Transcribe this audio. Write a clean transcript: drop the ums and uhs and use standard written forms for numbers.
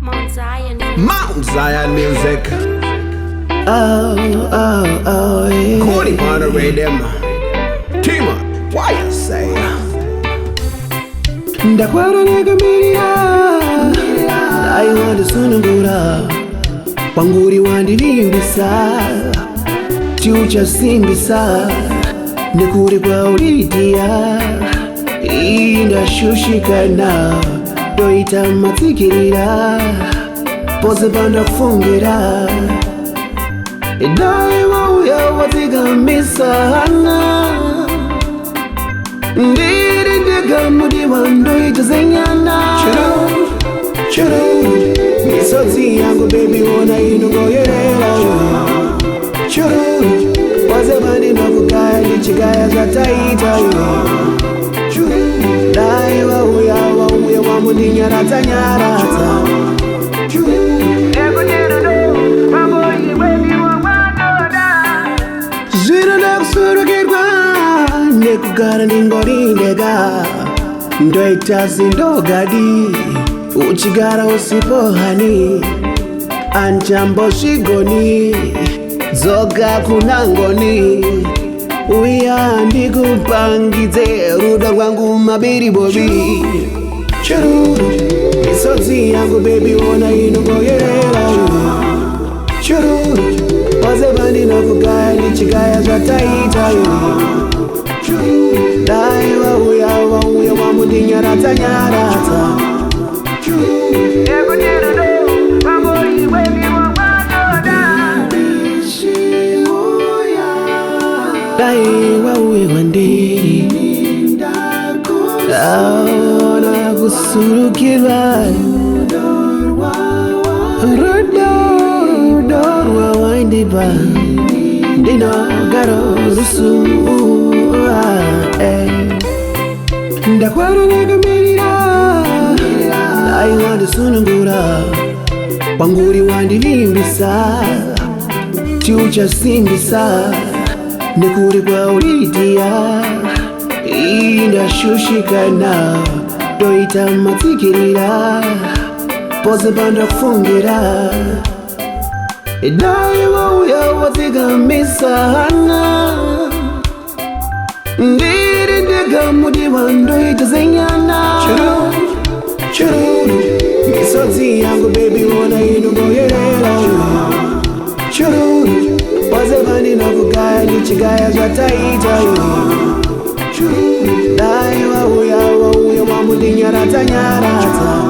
Mount Zion music. Oh, yeah. Cody on the rhythm. Tima, why you say? Ndakwara nekamirira aiwanda sunungura panguri wandilimbisa tiuchasimbisa nekuri kwauridia indashushikana doita matsikirira pose panda kufungira daiwa uya watsigamisa ndiri ndega mudi wandoita zenyana churu misodzi yangu baby wona inongoyerera churu wazemani nakugaya ndichigaya zvataita dai wauya wamundinyarata nyarata zvinoda kusurukirwa nekugara ndingorindega ndoita zindogadi uchigara usipo hani anjambosvigoni dzoga kunangoni uya ndikupangidze rudo rwangu mabiri bobi chururu misodzi yangu baby wona inongoyerera chururu wazevani nakugaya ndichigaya zvataita dai wauya wamundinyaradza nyaradza dai wauya wandiri aona kusurukirwa rudo rwawaindipa ndinogara rusuwa ndakwara nekamirira aiwanda sunungura panguri wandilimbisa tiuchasimbisa nekuri kwauridia indashushikana doita matsikirira pose panda kufungira dai wauya watsigamisa ndiri ndega mudi wandoita zenyana chururu misodzi yangu baby wona inongoyerera chururu wazevani nakugaya ndichigaya zvataita dai wauya wamundinyaradza nyaradza